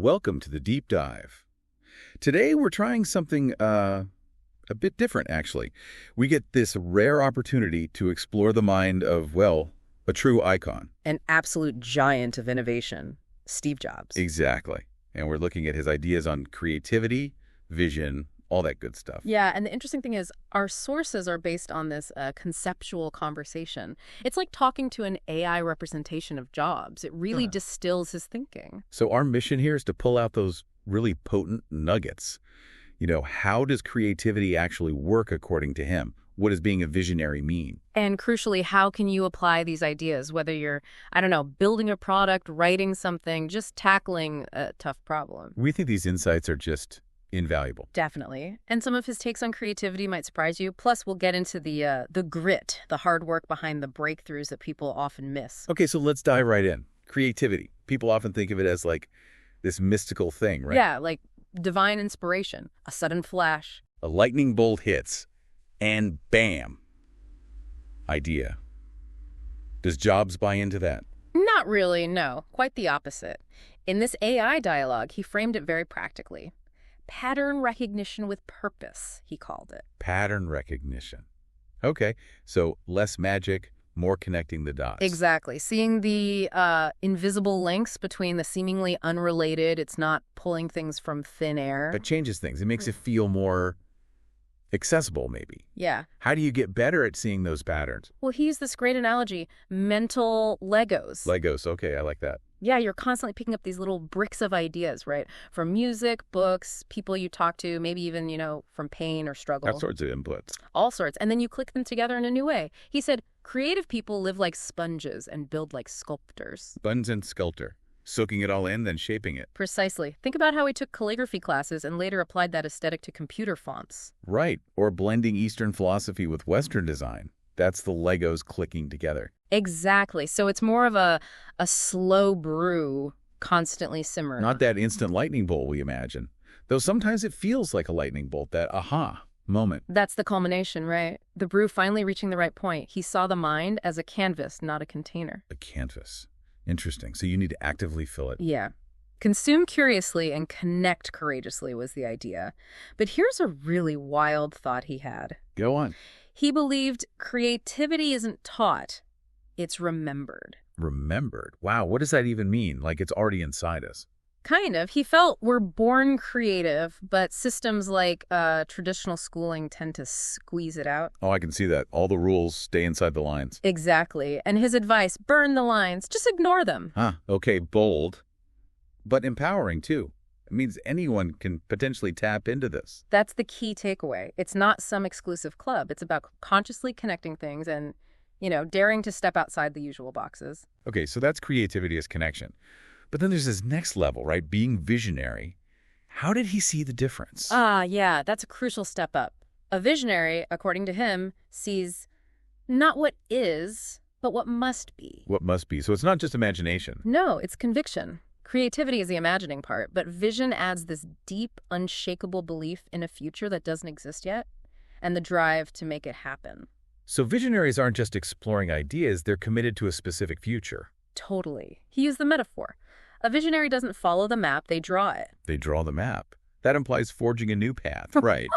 Welcome to the deep dive. Today we're trying something a bit different, actually. We get this rare opportunity to explore the mind of, well, a true icon. An absolute giant of innovation, Steve Jobs. Exactly. And we're looking at his ideas on creativity, vision, all that good stuff. Yeah, and the interesting thing is our sources are based on this conceptual conversation. It's like talking to an AI representation of Jobs. It really distills his thinking. So our mission here is to pull out those really potent nuggets. How does creativity actually work according to him? What does being a visionary mean? And crucially, how can you apply these ideas, whether you're, building a product, writing something, just tackling a tough problem? We think these insights are just invaluable. Definitely. And some of his takes on creativity might surprise you. Plus, we'll get into the grit, the hard work behind the breakthroughs that people often miss. Okay, so let's dive right in. Creativity. People often think of it as like this mystical thing, right? Yeah, like divine inspiration, a sudden flash. A lightning bolt hits, and bam, idea. Does Jobs buy into that? Not really, no. Quite the opposite. In this AI dialogue, he framed it very practically. Pattern recognition with purpose, he called it. Pattern recognition. Okay, so less magic, more connecting the dots. Exactly. Seeing the invisible links between the seemingly unrelated, it's not pulling things from thin air. That changes things. It makes it feel more accessible, maybe. Yeah. How do you get better at seeing those patterns? Well, he used this great analogy, mental Legos. Legos, okay, I like that. Yeah, you're constantly picking up these little bricks of ideas, right? From music, books, people you talk to, maybe even, from pain or struggle. All sorts of inputs. All sorts. And then you click them together in a new way. He said, creative people live like sponges and build like sculptors. Sponge and sculptor. Soaking it all in, then shaping it. Precisely. Think about how he took calligraphy classes and later applied that aesthetic to computer fonts. Right. Or blending Eastern philosophy with Western design. That's the Legos clicking together. Exactly. So it's more of a slow brew, constantly simmering. Not that instant lightning bolt we imagine. Though sometimes it feels like a lightning bolt, that aha moment. That's the culmination, right? The brew finally reaching the right point. He saw the mind as a canvas, not a container. A canvas. Interesting. So you need to actively fill it. Yeah. Consume curiously and connect courageously was the idea. But here's a really wild thought he had. Go on. He believed creativity isn't taught, it's remembered. Remembered? Wow, what does that even mean? Like it's already inside us. Kind of. He felt we're born creative, but systems like traditional schooling tend to squeeze it out. Oh, I can see that. All the rules stay inside the lines. Exactly. And his advice, burn the lines. Just ignore them. Okay, bold, but empowering too. It means anyone can potentially tap into this. That's the key takeaway. It's not some exclusive club. It's about consciously connecting things and, daring to step outside the usual boxes. Okay, so that's creativity as connection. But then there's this next level, right? Being visionary. How did he see the difference? Yeah, that's a crucial step up. A visionary, according to him, sees not what is, but what must be. What must be. So it's not just imagination. No, it's conviction. Creativity is the imagining part, but vision adds this deep, unshakable belief in a future that doesn't exist yet, and the drive to make it happen. So visionaries aren't just exploring ideas, they're committed to a specific future. Totally. He used the metaphor. A visionary doesn't follow the map, they draw it. They draw the map. That implies forging a new path, right?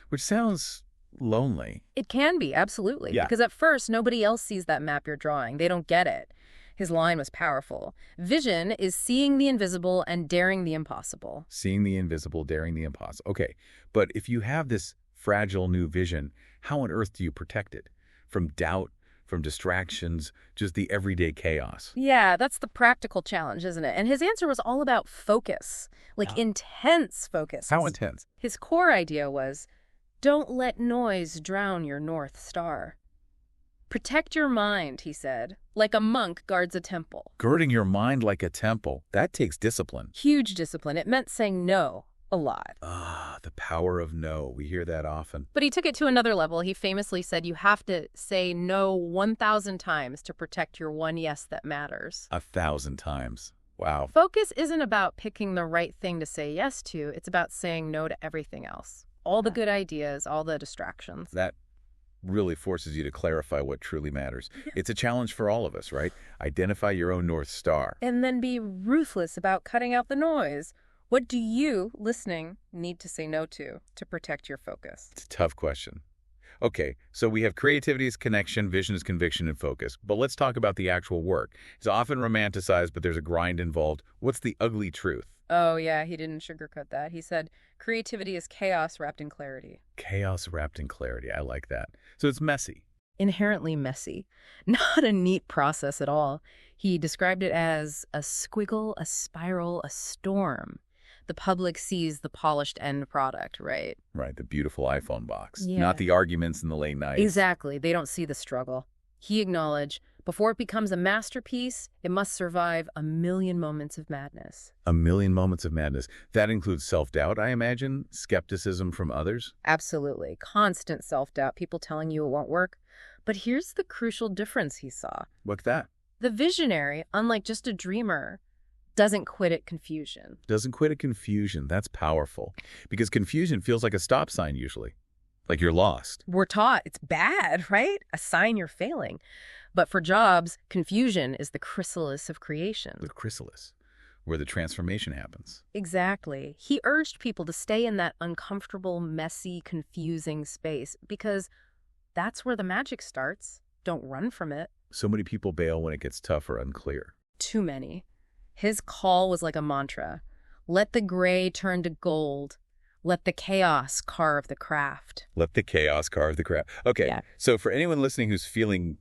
Which sounds lonely. It can be, absolutely. Yeah. Because at first, nobody else sees that map you're drawing. They don't get it. His line was powerful. Vision is seeing the invisible and daring the impossible. Seeing the invisible, daring the impossible. Okay, but if you have this fragile new vision, how on earth do you protect it? From doubt, from distractions, just the everyday chaos. Yeah, that's the practical challenge, isn't it? And his answer was all about focus, like intense focus. How intense? His core idea was, don't let noise drown your North Star. Protect your mind, he said, like a monk guards a temple. Girding your mind like a temple. That takes discipline. Huge discipline. It meant saying no a lot. The power of no. We hear that often. But he took it to another level. He famously said you have to say no 1,000 times to protect your one yes that matters. 1,000 times. Wow. Focus isn't about picking the right thing to say yes to. It's about saying no to everything else. All the good ideas, all the distractions. That really forces you to clarify what truly matters. It's a challenge for all of us, right? Identify your own North Star. And then be ruthless about cutting out the noise. What do you, listening, need to say no to protect your focus? It's a tough question. Okay, so we have creativity as connection, vision as conviction and focus. But let's talk about the actual work. It's often romanticized, but there's a grind involved. What's the ugly truth? Oh, yeah, he didn't sugarcoat that. He said, creativity is chaos wrapped in clarity. Chaos wrapped in clarity. I like that. So it's messy. Inherently messy. Not a neat process at all. He described it as a squiggle, a spiral, a storm. The public sees the polished end product, right? Right, the beautiful iPhone box. Yeah. Not the arguments in the late nights. Exactly. They don't see the struggle. He acknowledged, before it becomes a masterpiece, it must survive a million moments of madness. A million moments of madness. That includes self-doubt, I imagine, skepticism from others. Absolutely. Constant self-doubt, people telling you it won't work. But here's the crucial difference he saw. What's that? The visionary, unlike just a dreamer, doesn't quit at confusion. Doesn't quit at confusion. That's powerful. Because confusion feels like a stop sign usually. Like you're lost. We're taught it's bad, right? A sign you're failing. But for Jobs, confusion is the chrysalis of creation. The chrysalis, where the transformation happens. Exactly. He urged people to stay in that uncomfortable, messy, confusing space because that's where the magic starts. Don't run from it. So many people bail when it gets tough or unclear. Too many. His call was like a mantra. Let the gray turn to gold. Let the chaos carve the craft. Let the chaos carve the craft. Okay, Yeah. So for anyone listening who's feeling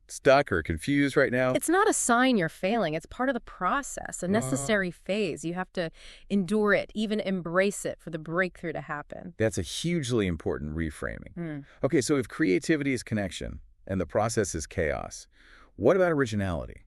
stuck or confused right now, It's not a sign you're failing. It's part of the process, a necessary phase. You have to endure it, even embrace it for the breakthrough to happen. that's a hugely important reframing. Okay, so if creativity is connection and the process is chaos, what about originality?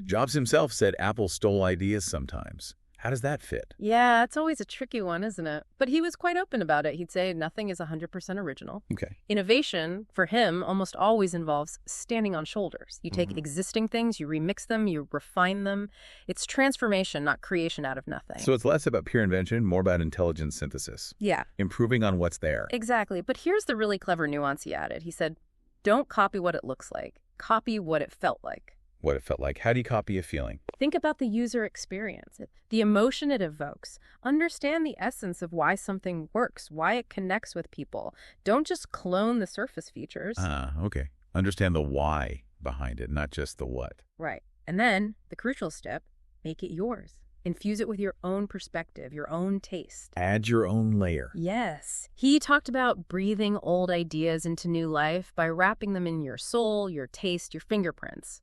Jobs himself said Apple stole ideas sometimes. How does that fit? Yeah, it's always a tricky one, isn't it? But he was quite open about it. He'd say nothing is 100% original. Okay. Innovation, for him, almost always involves standing on shoulders. You take existing things, you remix them, you refine them. It's transformation, not creation out of nothing. So it's less about pure invention, more about intelligent synthesis, Yeah, improving on what's there. exactly. But here's the really clever nuance he added. He said, don't copy what it looks like. Copy what it felt like. What it felt like. How do you copy a feeling? Think about the user experience, the emotion it evokes. Understand the essence of why something works, why it connects with people. Don't just clone the surface features. Okay. Understand the why behind it, not just the what. Right. And then, the crucial step, make it yours. Infuse it with your own perspective, your own taste. Add your own layer. Yes. He talked about breathing old ideas into new life by wrapping them in your soul, your taste, your fingerprints.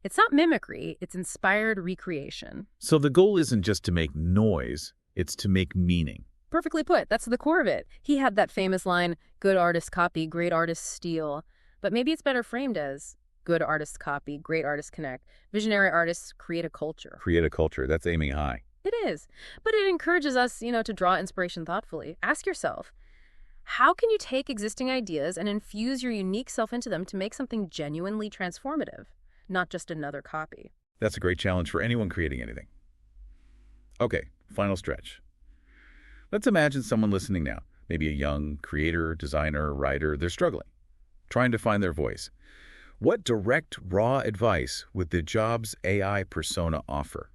It's not mimicry, it's inspired recreation. So the goal isn't just to make noise, it's to make meaning. Perfectly put. That's the core of it. He had that famous line, good artists copy, great artists steal. But maybe it's better framed as good artists copy, great artists connect. Visionary artists create a culture. Create a culture. That's aiming high. It is. But it encourages us, to draw inspiration thoughtfully. Ask yourself, how can you take existing ideas and infuse your unique self into them to make something genuinely transformative? Not just another copy. That's a great challenge for anyone creating anything. Okay, final stretch. Let's imagine someone listening now, maybe a young creator, designer, writer. They're struggling, trying to find their voice. What direct, raw advice would the Jobs AI persona offer?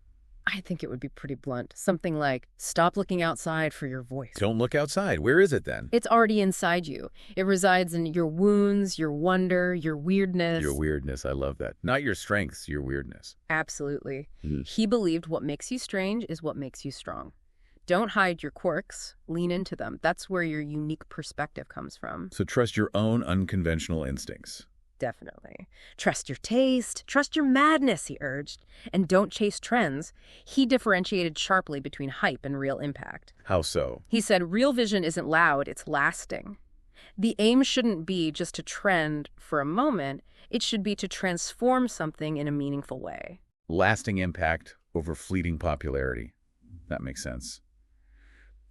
I think it would be pretty blunt. Something like, stop looking outside for your voice. Don't look outside. Where is it then? It's already inside you. It resides in your wounds, your wonder, your weirdness. Your weirdness. I love that. Not your strengths, your weirdness. Absolutely. He believed what makes you strange is what makes you strong. Don't hide your quirks. Lean into them. That's where your unique perspective comes from. So trust your own unconventional instincts. Definitely. Trust your taste. Trust your madness, he urged. And don't chase trends. He differentiated sharply between hype and real impact. How so? He said real vision isn't loud, it's lasting. The aim shouldn't be just to trend for a moment. It should be to transform something in a meaningful way. Lasting impact over fleeting popularity. That makes sense.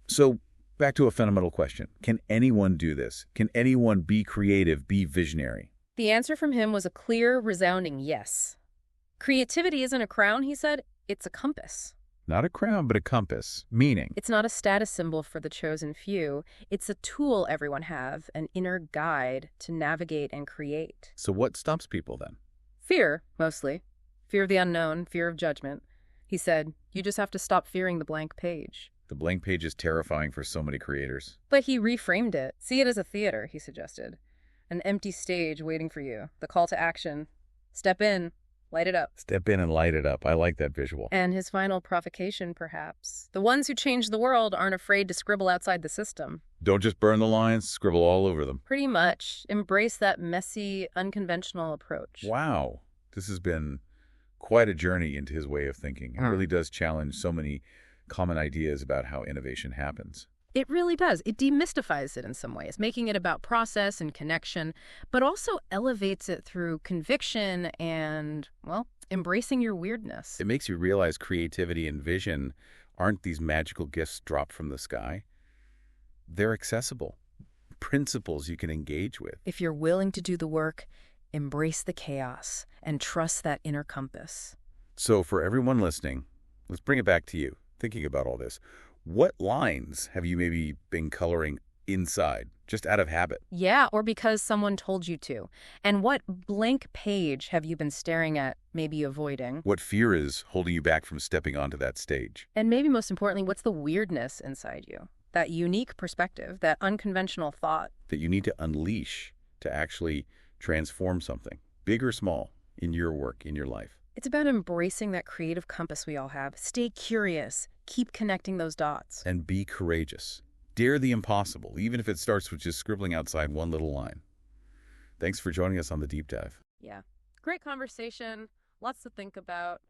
So back to a fundamental question. Can anyone do this? Can anyone be creative, be visionary? The answer from him was a clear, resounding yes. Creativity isn't a crown, he said. It's a compass. Not a crown, but a compass. Meaning. It's not a status symbol for the chosen few. It's a tool everyone have, an inner guide to navigate and create. So what stops people then? Fear, mostly. Fear of the unknown, fear of judgment. He said, you just have to stop fearing the blank page. The blank page is terrifying for so many creators. But he reframed it. See it as a theater, he suggested. An empty stage waiting for you. The call to action. Step in. Light it up. Step in and light it up. I like that visual. And his final provocation, perhaps. The ones who change the world aren't afraid to scribble outside the system. Don't just burn the lines, scribble all over them. Pretty much. Embrace that messy, unconventional approach. Wow. This has been quite a journey into his way of thinking. It really does challenge so many common ideas about how innovation happens. It really does. It demystifies it in some ways, making it about process and connection, but also elevates it through conviction and, well, embracing your weirdness. It makes you realize creativity and vision aren't these magical gifts dropped from the sky. They're accessible, principles you can engage with. If you're willing to do the work, embrace the chaos and trust that inner compass. So for everyone listening, let's bring it back to you, thinking about all this. What lines have you maybe been coloring inside, just out of habit? Yeah, or because someone told you to. And what blank page have you been staring at, maybe avoiding? What fear is holding you back from stepping onto that stage? And maybe most importantly, what's the weirdness inside you? That unique perspective, that unconventional thought. That you need to unleash to actually transform something, big or small, in your work, in your life. It's about embracing that creative compass we all have. Stay curious. Keep connecting those dots. And be courageous. Dare the impossible, even if it starts with just scribbling outside one little line. Thanks for joining us on The Deep Dive. Yeah. Great conversation. Lots to think about.